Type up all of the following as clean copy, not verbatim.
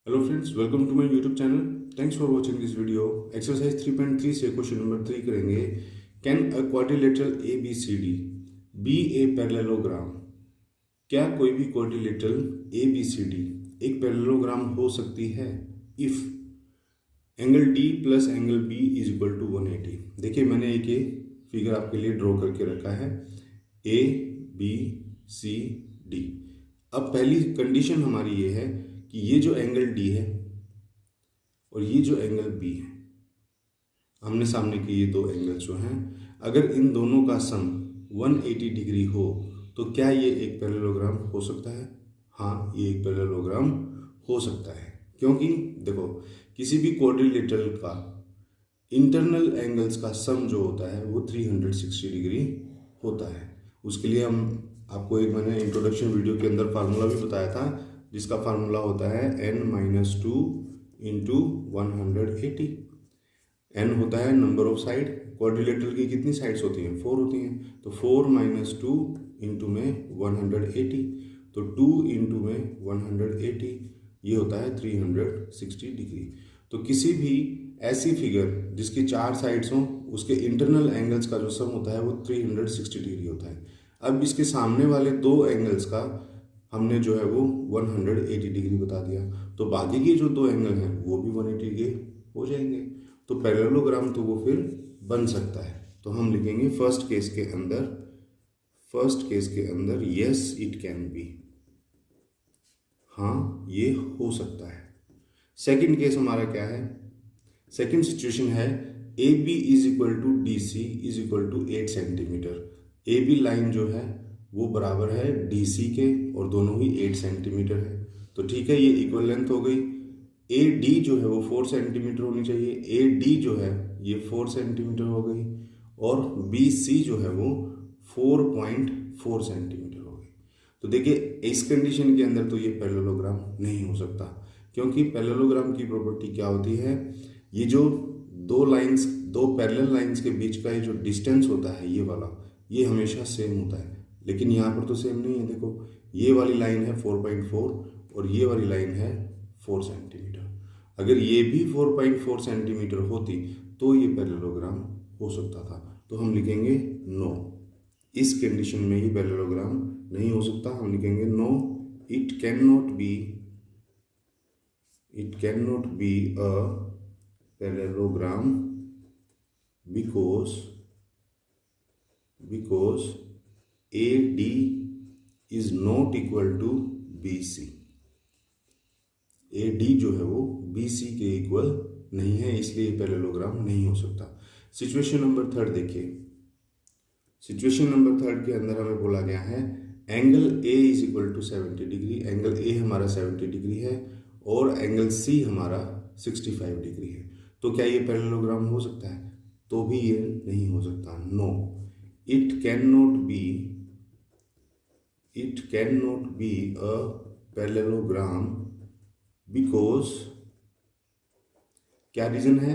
Hello friends, welcome to my YouTube channel. Thanks for watching this video. Exercise 3.3 से question number 3 करेंगे। Can a quadrilateral A B C D be a parallelogram? क्या कोई भी quadrilateral A B C D एक parallelogram हो सकती है if angle D plus angle B is equal to 180। देखिए, मैंने एक ये फिगर आपके लिए ड्रॉ करके रखा है, ए बी सी डी। अब पहली कंडीशन हमारी ये है कि ये जो एंगल डी है और ये जो एंगल बी है, आमने सामने के ये दो एंगल्स जो हैं, अगर इन दोनों का सम 180 डिग्री हो तो क्या ये एक पैरेललोग्राम हो सकता है? हाँ, ये एक पैरेललोग्राम हो सकता है। क्योंकि देखो, किसी भी क्वाड्रिलेटरल का इंटरनल एंगल्स का सम जो होता है वो 360 डिग्री होता है। उसके लिए हम आपको एक मैंने इंट्रोडक्शन वीडियो के अंदर फार्मूला भी बताया था, जिसका फार्मूला होता है n-2 इंटू 180। n होता है नंबर ऑफ साइड। क्वाड्रिलेटरल की कितनी साइड्स होती हैं? 4 होती हैं। तो 4 - 2 इंटू में 180, तो 2 इंटू में 180, ये होता है 360 डिग्री। तो किसी भी ऐसी फिगर जिसकी 4 साइड्स हों, उसके इंटरनल एंगल्स का जो सम होता है वो 360 डिग्री होता है। अब इसके सामने वाले दो एंगल्स का हमने जो है वो 180 डिग्री बता दिया, तो बाकी के जो दो एंगल हैं वो भी 180 के हो जाएंगे। तो पैरेललोग्राम तो वो फिर बन सकता है। तो हम लिखेंगे फर्स्ट केस के अंदर यस इट कैन बी, हाँ ये हो सकता है। सेकंड केस हमारा क्या है? सेकंड सिचुएशन है A B is equal to D C is equal to 8 centimetre. A B line जो है वो बराबर है डी सी के और दोनों ही 8 सेंटीमीटर है। तो ठीक है, ये इक्वल लेंथ हो गई। ए डी जो है वो 4 सेंटीमीटर होनी चाहिए, ए डी जो है ये 4 सेंटीमीटर हो गई, और बी सी जो है वो 4.4 सेंटीमीटर हो गई। तो देखिए, इस कंडीशन के अंदर तो ये पैरेललोग्राम नहीं हो सकता, क्योंकि पैरेललोग्राम की प्रॉपर्टी क्या होती है? ये जो दो पैरेलल लाइंस के बीच का ये जो डिस्टेंस होता है, ये वाला, ये हमेशा सेम होता है। लेकिन यहाँ पर तो सेम नहीं है। देखो, ये वाली लाइन है 4.4 और ये वाली लाइन है 4 सेंटीमीटर। अगर ये भी 4.4 सेंटीमीटर होती तो ये पैरेललोग्राम हो सकता था। तो हम लिखेंगे नो, इस कंडीशन में ये पैरेललोग्राम नहीं हो सकता। हम लिखेंगे no, it can not be a parallelogram because AD is not equal to BC। AD जो है वो BC के इक्वल नहीं है, इसलिए पैरेललोग्राम नहीं हो सकता। सिचुएशन नंबर 3 देखिए। सिचुएशन नंबर 3 के अंदर हमें बोला गया है angle A is equal to 70 degree. Angle A हमारा 70 डिग्री है और एंगल C हमारा 65 डिग्री है। तो क्या ये पैरेललोग्राम हो सकता है? तो भी ये नहीं हो सकता। No, it can not be a parallelogram because, क्या रीजन है?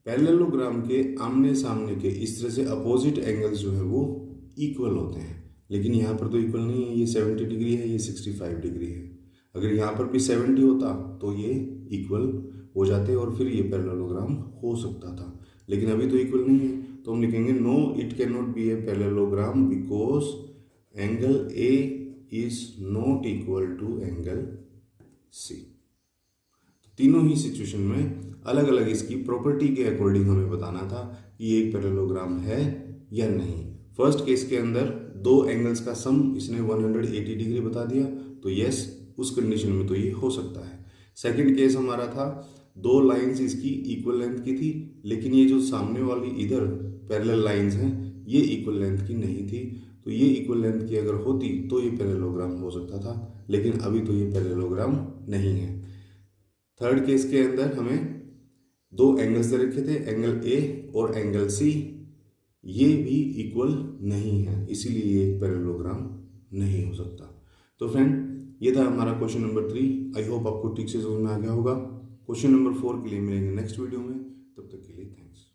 पैरेललोग्राम के आमने सामने के इस तरह से अपोजिट एंगल्स जो है वो इक्वल होते हैं, लेकिन यहाँ पर तो इक्वल नहीं है। ये 70 डिग्री है, ये 65 डिग्री है। अगर यहाँ पर भी 70 होता तो ये इक्वल हो जाते और फिर ये पैरेललोग्राम हो सकता था, लेकिन अभी तो इक्वल नहीं है। तो हम लिखेंगे no, it can not be a parallelogram because angle A is not equal to angle C. तीनों ही सिचुएशन में अलग अलग इसकी प्रॉपर्टी के अकॉर्डिंग हमें बताना था कि ये एक पैरेललोग्राम है या नहीं। फर्स्ट केस के अंदर दो एंगल्स का सम इसने 180 डिग्री बता दिया, तो यस, उस कंडीशन में तो ये हो सकता है। सेकंड केस हमारा था दो लाइंस इसकी इक्वल लेंथ की थी, लेकिन ये जो सामने वाली इधर पैरेलल लाइंस हैं ये इक्वल लेंथ की नहीं थी। तो ये इक्वल लेंथ की अगर होती तो ये पैरेललोग्राम हो सकता था, लेकिन अभी तो ये पैरेललोग्राम नहीं है। थर्ड केस के अंदर हमें दो एंगल्स दे रखे थे, एंगल ए और एंगल सी, ये भी इक्वल नहीं है, इसीलिए ये एक पैरेललोग्राम नहीं हो सकता। तो फ्रेंड, ये था हमारा क्वेश्चन नंबर 3। आई होप आपको ठीक से समझ में आ गया होगा। क्वेश्चन नंबर 4 के लिए मिलेंगे नेक्स्ट वीडियो में। तब तक के लिए थैंक्स।